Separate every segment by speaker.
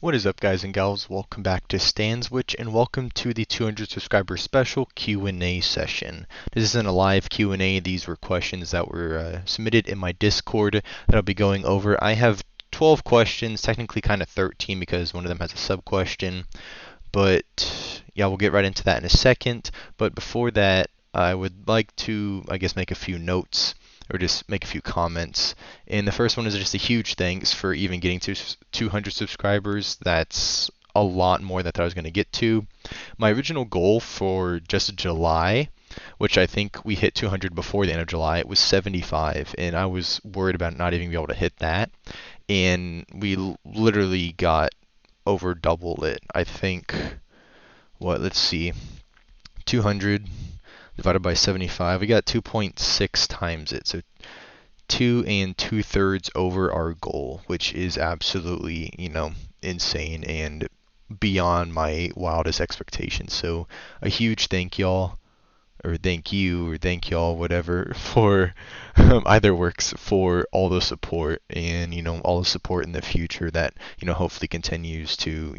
Speaker 1: What is up, guys and gals? Welcome back to Stanswitch and welcome to the 200 subscriber special Q&A session. This isn't a live Q&A. These were questions that were submitted in my Discord that I'll be going over. I have 12 questions, technically kind of 13 because one of them has a sub question. But yeah, we'll get right into that in a second. But before that, I would like to, make a few notes or just make a few comments. And the first one is just a huge thanks for even getting to 200 subscribers. That's a lot more than I was going to get to. My original goal for just July, which I think we hit 200 before the end of July, it was 75, and I was worried about not even being able to hit that. And we literally got over double it. I think, let's see, 200 divided by 75, we got 2.6 times it. So 2 2/3 over our goal, which is absolutely, insane and beyond my wildest expectations. So a huge thank y'all, or thank you, or thank y'all, whatever, for either works, for all the support and, all the support in the future that, hopefully continues to,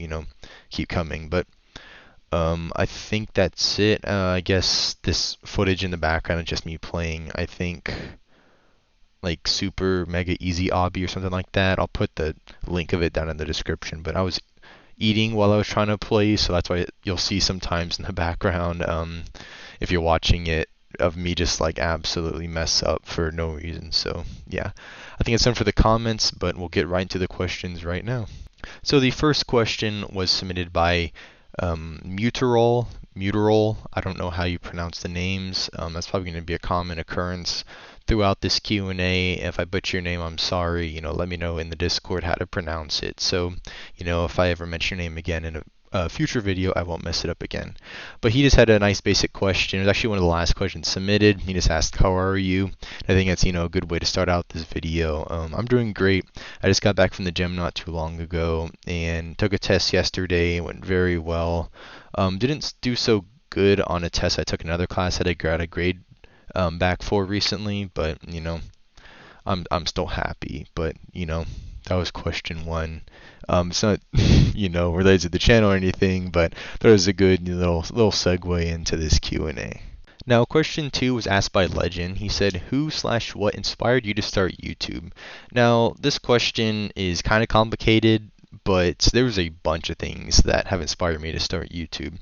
Speaker 1: keep coming. But I think that's it. I guess this footage in the background is just me playing, I think, like super mega easy obby or something like that. I'll put the link of it down in the description. But I was eating while I was trying to play, so that's why you'll see sometimes in the background, if you're watching it, of me just like absolutely mess up for no reason. So yeah, I think it's time for the comments, but we'll get right into the questions right now. So the first question was submitted by Muterol. I don't know how you pronounce the names. That's probably going to be a common occurrence throughout this Q&A. If I butcher your name, I'm sorry. Let me know in the Discord how to pronounce it. So, if I ever mention your name again in a future video, I won't mess it up again. But he just had a nice basic question. It was actually one of the last questions submitted. He just asked, "How are you?" I think that's, a good way to start out this video. I'm doing great. I just got back from the gym not too long ago and took a test yesterday. It went very well. Didn't do so good on a test I took in another class that I got a grade back for recently, but I'm still happy. But that was question one. It's not related to the channel or anything, but that was a good little segue into this Q&A. Now, question two was asked by Legend. He said, "Who/what inspired you to start YouTube?" Now, this question is kind of complicated, but there was a bunch of things that have inspired me to start YouTube.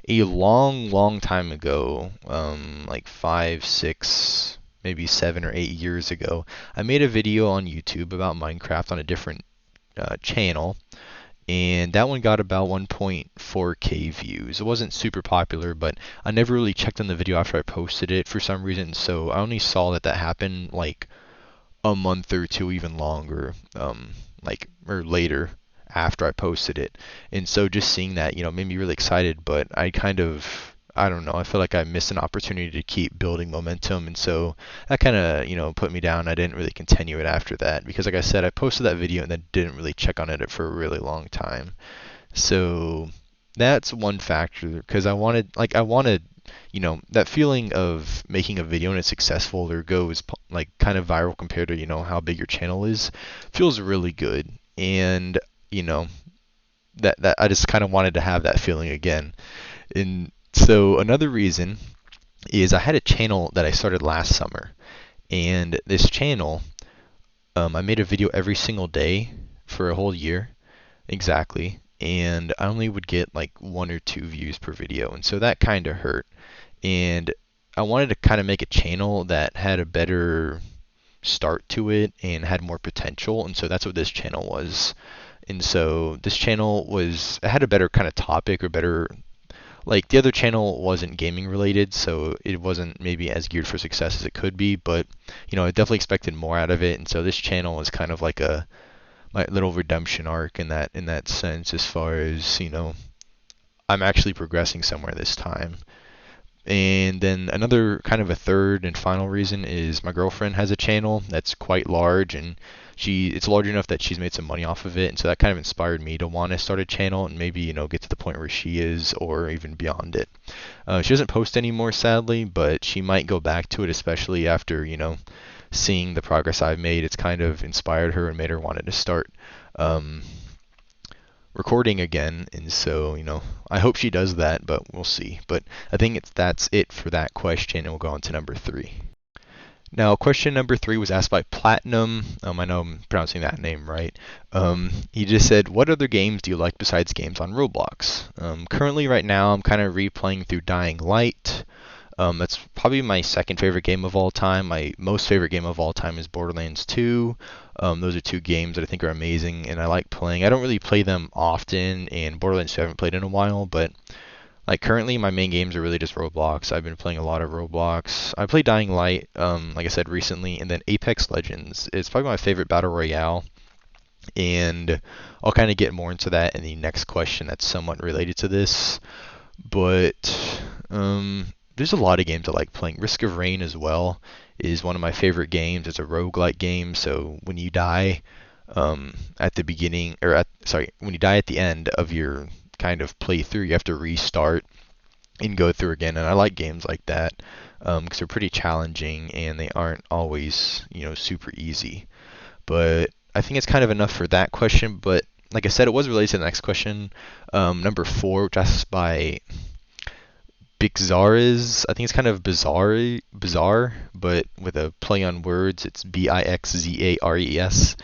Speaker 1: A long time ago, like 5, 6, maybe 7 or 8 years ago, I made a video on YouTube about Minecraft on a different channel, and that one got about 1.4k views. It wasn't super popular, but I never really checked on the video after I posted it for some reason, so I only saw that happened like a month or two, even longer, or later after I posted it. And so just seeing that, made me really excited, but I don't know, I feel like I missed an opportunity to keep building momentum, and so that kind of, put me down. I didn't really continue it after that because, like I said, I posted that video and then didn't really check on it for a really long time. So that's one factor, because I wanted, that feeling of making a video and it's successful or goes like kind of viral compared to, how big your channel is, feels really good. And, that I just kind of wanted to have that feeling again. And so another reason is I had a channel that I started last summer, and this channel, I made a video every single day for a whole year, exactly, and I only would get like 1 or 2 views per video, and so that kind of hurt. And I wanted to kind of make a channel that had a better start to it and had more potential, and so that's what this channel was. And so this channel it had a better kind of topic, or better, like the other channel wasn't gaming related, so it wasn't maybe as geared for success as it could be, but I definitely expected more out of it. And so this channel is kind of like my little redemption arc in that sense, as far as, I'm actually progressing somewhere this time. And then another kind of a third and final reason is my girlfriend has a channel that's quite large, and it's large enough that she's made some money off of it, and so that kind of inspired me to want to start a channel and maybe, get to the point where she is, or even beyond it. She doesn't post anymore, sadly, but she might go back to it, especially after, seeing the progress I've made. It's kind of inspired her and made her wanted to start recording again, and so I hope she does that, but we'll see. But I think that's it for that question, and we'll go on to number 3. Now, question number 3 was asked by Platinum. I know I'm pronouncing that name right. He just said, what other games do you like besides games on Roblox? Currently, right now, I'm kind of replaying through Dying Light. That's probably my second favorite game of all time. My most favorite game of all time is Borderlands 2. Those are two games that I think are amazing, and I like playing. I don't really play them often, and Borderlands 2 I haven't played in a while, but like currently my main games are really just Roblox. I've been playing a lot of Roblox. I played Dying Light, like I said recently, and then Apex Legends. It's probably my favorite battle royale, and I'll kind of get more into that in the next question that's somewhat related to this. But there's a lot of games I like playing. Risk of Rain as well is one of my favorite games. It's a roguelike game, so when you die at the beginning, or when you die at the end of your kind of playthrough, you have to restart and go through again. And I like games like that because they're pretty challenging and they aren't always, super easy. But I think it's kind of enough for that question. But like I said, it was related to the next question. Number 4, which asked by Bixares. I think it's kind of bizarre, but with a play on words, it's Bixzares.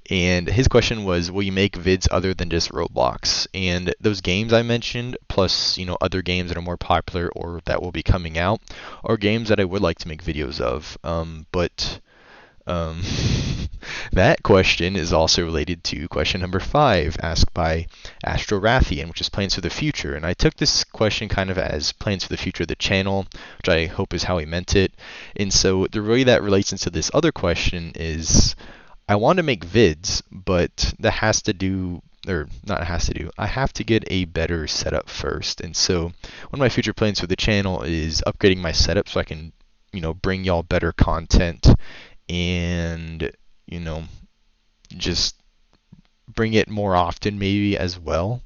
Speaker 1: And his question was, will you make vids other than just Roblox? And those games I mentioned, plus other games that are more popular or that will be coming out, are games that I would like to make videos of. But that question is also related to question number 5, asked by Astrorathian, which is plans for the future. And I took this question kind of as plans for the future of the channel, which I hope is how he meant it. And so the way that relates into this other question is, I want to make vids, but that has to do, or not has to do, I have to get a better setup first. And so one of my future plans for the channel is upgrading my setup so I can, bring y'all better content and just bring it more often maybe as well.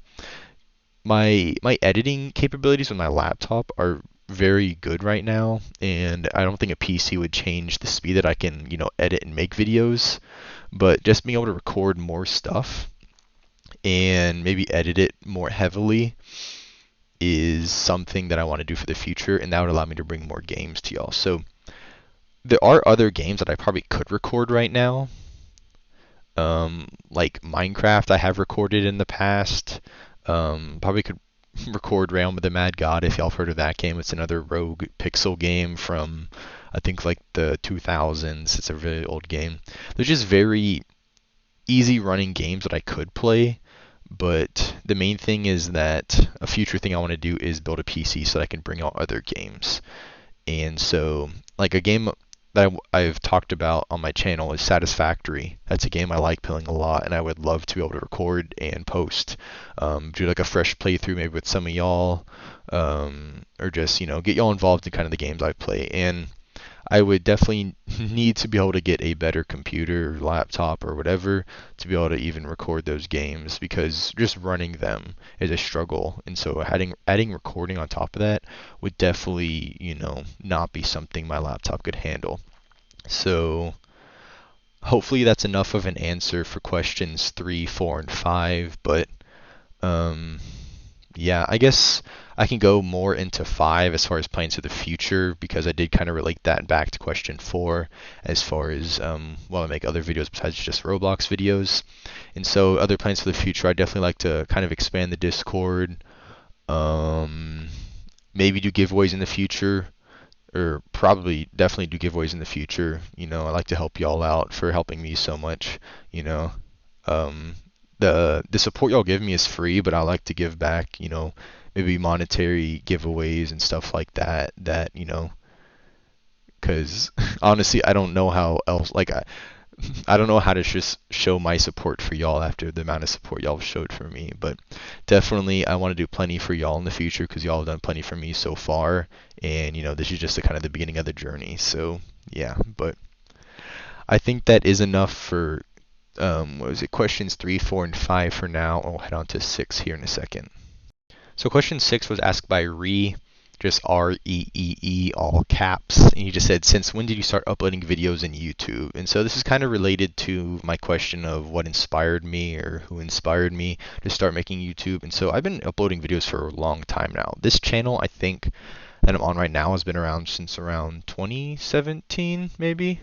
Speaker 1: My editing capabilities on my laptop are very good right now, and I don't think a PC would change the speed that I can edit and make videos. But just being able to record more stuff and maybe edit it more heavily is something that I want to do for the future, and that would allow me to bring more games to y'all. So there are other games that I probably could record right now. Like Minecraft I have recorded in the past. Probably could record Realm of the Mad God if y'all have heard of that game. It's another rogue pixel game from I think like the 2000s. It's a really old game. They're just very easy running games that I could play, but the main thing is that a future thing I want to do is build a PC so that I can bring out other games. And so like a game that I've talked about on my channel is Satisfactory. That's a game I like playing a lot, and I would love to be able to record and post, do like a fresh playthrough maybe with some of y'all, or just get y'all involved in kind of the games I play. And I would definitely need to be able to get a better computer or laptop or whatever to be able to even record those games, because just running them is a struggle. And so adding recording on top of that would definitely, not be something my laptop could handle. So hopefully that's enough of an answer for questions 3, 4, and 5. But yeah, I guess I can go more into 5 as far as plans for the future, because I did kind of relate that back to question 4 as far as will I make other videos besides just Roblox videos. And so other plans for the future, I definitely like to kind of expand the Discord, maybe do giveaways in the future, or probably definitely do giveaways in the future. I like to help y'all out for helping me so much. The support y'all give me is free, but I like to give back, maybe monetary giveaways and stuff like that, because honestly, I don't know how else, like, I don't know how to just show my support for y'all after the amount of support y'all showed for me. But definitely I want to do plenty for y'all in the future, because y'all have done plenty for me so far, and this is just the kind of the beginning of the journey. So yeah, but I think that is enough for questions 3, 4, and 5 for now. I'll head on to 6 here in a second. So question 6 was asked by Ree. just REEE, all caps. And he just said, since when did you start uploading videos in YouTube? And so this is kind of related to my question of what inspired me or who inspired me to start making YouTube. And so I've been uploading videos for a long time now. This channel, I think, that I'm on right now has been around since around 2017, maybe,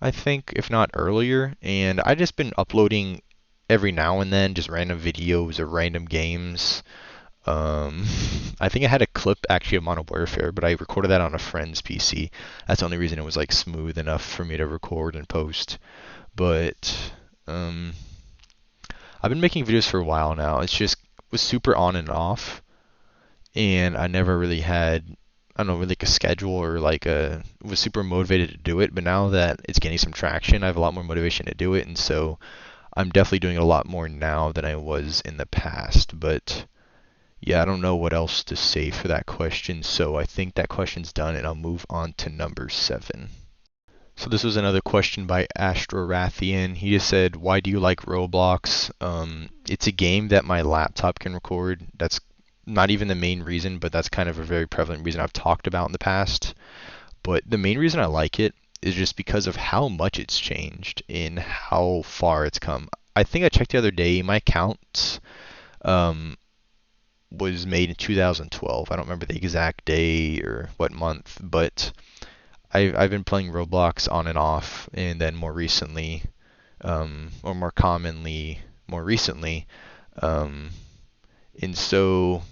Speaker 1: I think, if not earlier. And I just been uploading every now and then, just random videos or random games. Um, I think I had a clip actually of Modern Warfare, but I recorded that on a friend's PC. That's the only reason it was like smooth enough for me to record and post. But um, I've been making videos for a while now. It's just was super on and off, and I never really had, I don't know, really like a schedule or like a was super motivated to do it. But now that it's getting some traction, I have a lot more motivation to do it, and so I'm definitely doing it a lot more now than I was in the past. But yeah, I don't know what else to say for that question, so I think that question's done, and I'll move on to number 7. So this was another question by Astrorathian. He just said, "Why do you like Roblox?" It's a game that my laptop can record. That's not even the main reason, but that's kind of a very prevalent reason I've talked about in the past. But the main reason I like it is just because of how much it's changed and how far it's come. I think I checked the other day, my account um, was made in 2012. I don't remember the exact day or what month, but I've been playing Roblox on and off, and then more recently, or more commonly, more recently, um, and so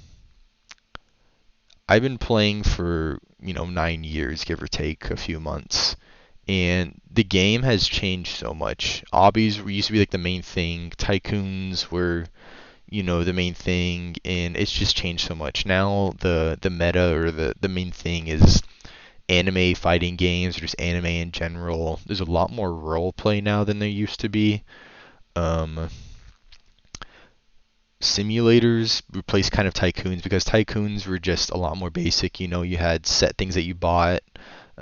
Speaker 1: I've been playing for 9 years, give or take a few months, and the game has changed so much. Obbies used to be like the main thing. Tycoons were the main thing, and it's just changed so much. Now the meta or the main thing is anime fighting games or just anime in general. There's a lot more role play now than there used to be. Um, Simulators replaced kind of tycoons because tycoons were just a lot more basic. You had set things that you bought.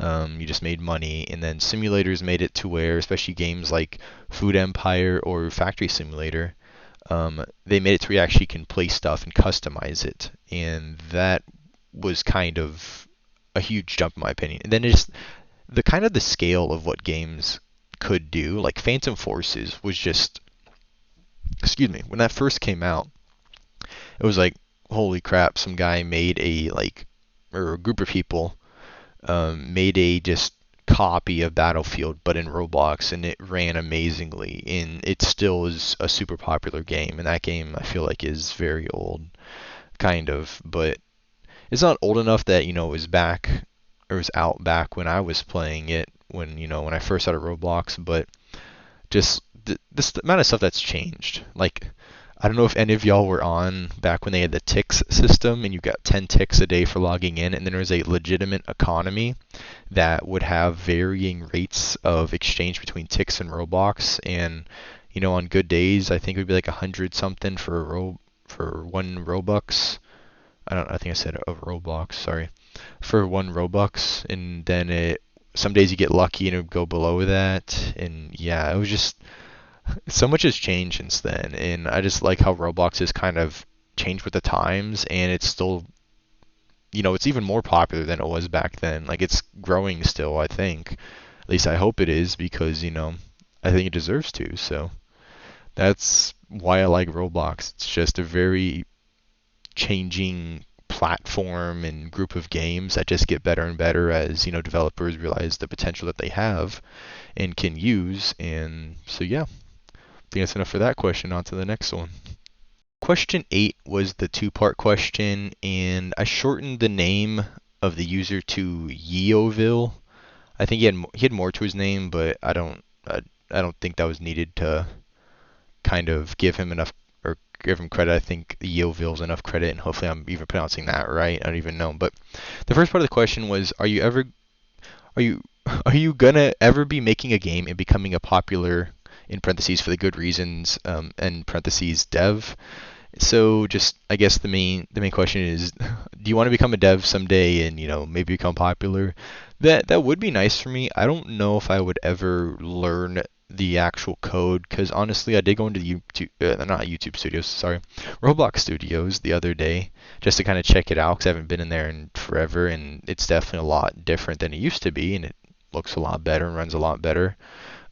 Speaker 1: You just made money, and then simulators made it to where, especially games like Food Empire or Factory Simulator, they made it to where you actually can play stuff and customize it, and that was kind of a huge jump in my opinion. And then it's the kind of the scale of what games could do. Like Phantom Forces was just, excuse me, when that first came out, it was like, holy crap, some guy made or a group of people made a just copy of Battlefield but in Roblox, and it ran amazingly, and it still is a super popular game. And that game I feel like is very old, kind of, but it's not old enough that it was back or was out back when I was playing it, when I first started Roblox. But just this amount of stuff that's changed. Like, I don't know if any of y'all were on back when they had the ticks system and you got 10 ticks a day for logging in, and then there was a legitimate economy that would have varying rates of exchange between ticks and Roblox. And on good days, I think it would be like 100 something for 1 Robux. I think I said a Roblox, sorry, for 1 Robux, and then some days you get lucky and it would go below that. And yeah, it was just so much has changed since then, and I just like how Roblox has kind of changed with the times, and it's still, it's even more popular than it was back then. Like, it's growing still, I think. At least I hope it is, because, I think it deserves to. So that's why I like Roblox. It's just a very changing platform and group of games that just get better and better as, developers realize the potential that they have and can use. And so, yeah. I think that's enough for that question. On to the next one. Question 8 was the two-part question, and I shortened the name of the user to Yeovil. I think he had more to his name, but I don't think that was needed to kind of give him enough or give him credit. I think Yeovil's enough credit, and hopefully I'm even pronouncing that right. I don't even know. But the first part of the question was, are you are you gonna ever be making a game and becoming a popular, in parentheses for the good reasons, and parentheses dev? So just, I guess the main question is, do you want to become a dev someday and maybe become popular? That would be nice for me. I don't know if I would ever learn the actual code, because honestly, I did go into the YouTube, not YouTube Studios, sorry, Roblox Studios the other day just to kind of check it out because I haven't been in there in forever, and it's definitely a lot different than it used to be, and it looks a lot better and runs a lot better.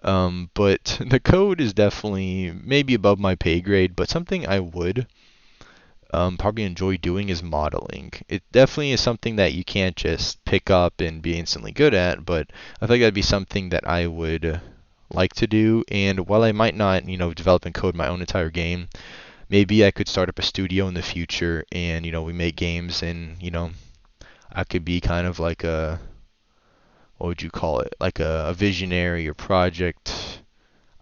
Speaker 1: But the code is definitely maybe above my pay grade, but something I would probably enjoy doing is modeling. It definitely is something that you can't just pick up and be instantly good at, but I think that'd be something that I would like to do. And while I might not, develop and code my own entire game, maybe I could start up a studio in the future and, we make games and, I could be kind of like a, what would you call it? Like a visionary or project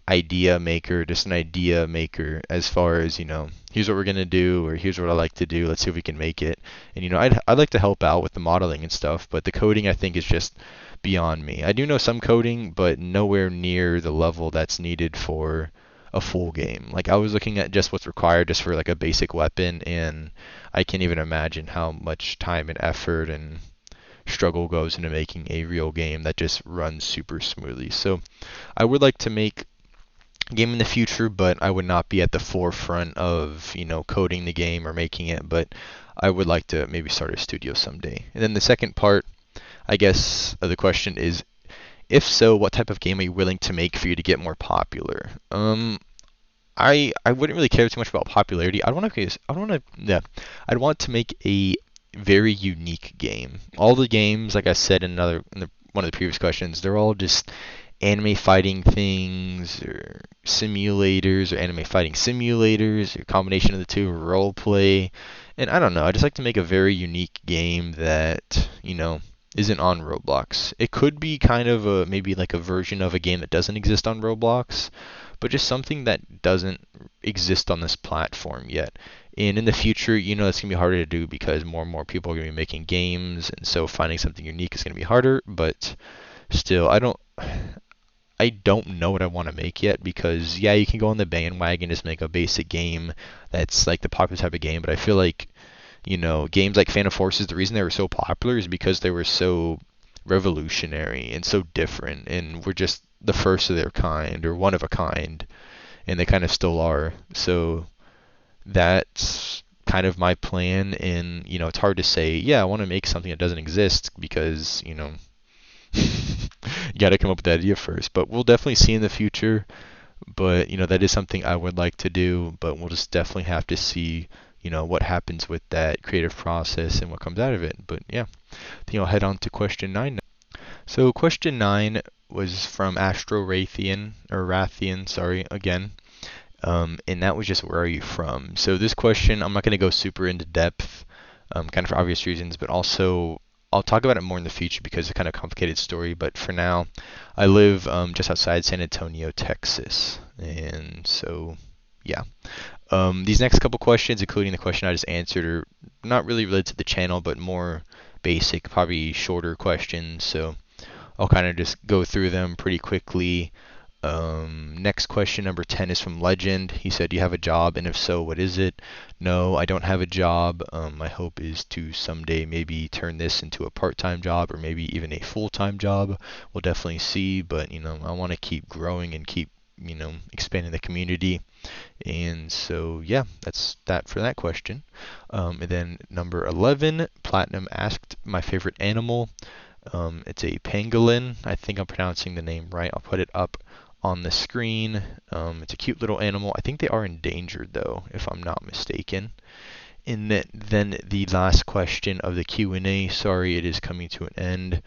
Speaker 1: idea maker, just an idea maker as far as, here's what we're going to do or here's what I like to do. Let's see if we can make it. And, I'd like to help out with the modeling and stuff, but the coding I think is just beyond me. I do know some coding, but nowhere near the level that's needed for a full game. Like I was looking at just what's required just for like a basic weapon, and I can't even imagine how much time and effort and struggle goes into making a real game that just runs super smoothly. So I would like to make game in the future, but I would not be at the forefront of, coding the game or making it, but I would like to maybe start a studio someday. And then the second part, I guess, of the question is, if so, what type of game are you willing to make for you to get more popular? I wouldn't really care too much about popularity. I'd want to make a very unique game. All the games, like I said one of the previous questions, they're all just anime fighting things or simulators or anime fighting simulators or combination of the two, role play. And I don't know, I just like to make a very unique game that, isn't on Roblox. It could be kind of maybe like a version of a game that doesn't exist on Roblox, but just something that doesn't exist on this platform yet. And in the future, it's going to be harder to do because more and more people are going to be making games, and so finding something unique is going to be harder, but still, I don't know what I want to make yet because, yeah, you can go on the bandwagon and just make a basic game that's like the popular type of game, but I feel like, games like Phantom Forces, the reason they were so popular is because they were so revolutionary and so different and were just the first of their kind or one of a kind, and they kind of still are. So that's kind of my plan, and, it's hard to say, yeah, I want to make something that doesn't exist because, you got to come up with the idea first. But we'll definitely see in the future. But, that is something I would like to do. But we'll just definitely have to see, what happens with that creative process and what comes out of it. But yeah, I think I'll head on to question 9 now. So question 9 was from Astro Rathian, or Rathian, sorry, again. And that was just, where are you from? So this question, I'm not going to go super into depth, kind of for obvious reasons, but also I'll talk about it more in the future because it's a kind of complicated story. But for now, I live just outside San Antonio, Texas. And so, yeah. These next couple questions, including the question I just answered, are not really related to the channel, but more basic, probably shorter questions. So I'll kind of just go through them pretty quickly. Next question, number 10, is from Legend. He said, "Do you have a job? And if so, what is it?" No, I don't have a job. My hope is to someday maybe turn this into a part-time job or maybe even a full-time job. We'll definitely see, but I want to keep growing and keep, expanding the community. And so, yeah, that's that for that question. And then number 11, Platinum asked my favorite animal. It's a pangolin. I think I'm pronouncing the name right. I'll put it up on the screen. It's a cute little animal. I think they are endangered though, if I'm not mistaken. And then the last question of the Q&A, sorry, it is coming to an end,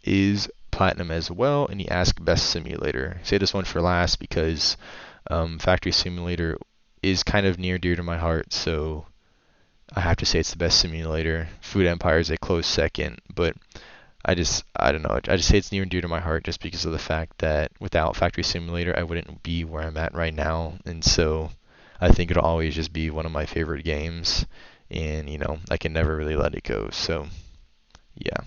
Speaker 1: is Platinum as well, and he asked best simulator. I say this one for last because Factory Simulator is kind of near dear to my heart, so I have to say it's the best simulator. Food Empire is a close second, but I don't know. I just say it's near and dear to my heart just because of the fact that without Factory Simulator, I wouldn't be where I'm at right now. And so I think it'll always just be one of my favorite games. And, I can never really let it go. So, yeah.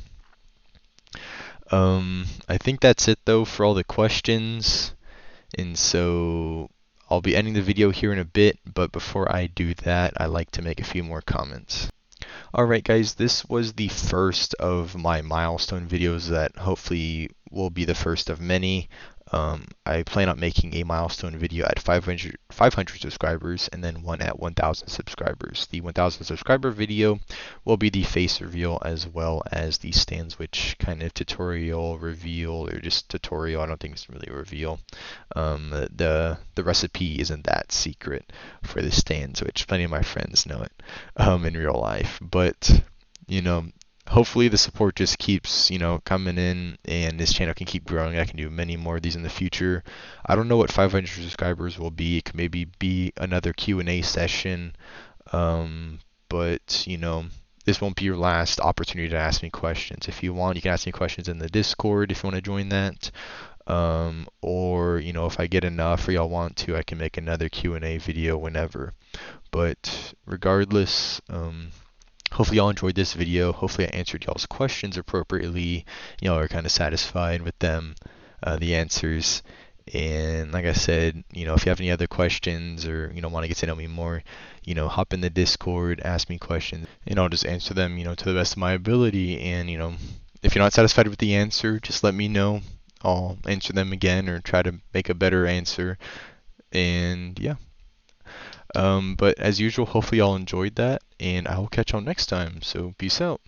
Speaker 1: I think that's it, though, for all the questions. And so I'll be ending the video here in a bit. But before I do that, I'd like to make a few more comments. Alright guys, this was the first of my milestone videos that hopefully will be the first of many. I plan on making a milestone video at 500 subscribers and then one at 1,000 subscribers. The 1,000 subscriber video will be the face reveal as well as the stand switch kind of tutorial reveal, or just tutorial. I don't think it's really a reveal. The recipe isn't that secret for the stand switch. Plenty of my friends know it in real life, but you know, hopefully the support just keeps, coming in, and this channel can keep growing. I can do many more of these in the future. I don't know what 500 subscribers will be. It could maybe be another Q&A session. But this won't be your last opportunity to ask me questions. If you want, you can ask me questions in the Discord if you want to join that. Or if I get enough or y'all want to, I can make another Q&A video whenever. But regardless, hopefully y'all enjoyed this video. Hopefully I answered y'all's questions appropriately. Y'all are kind of satisfied with them, the answers. And like I said, if you have any other questions or want to get to know me more, hop in the Discord, ask me questions, and I'll just answer them, to the best of my ability. And if you're not satisfied with the answer, just let me know. I'll answer them again or try to make a better answer. And yeah. But as usual, hopefully y'all enjoyed that, and I will catch y'all next time. So peace out.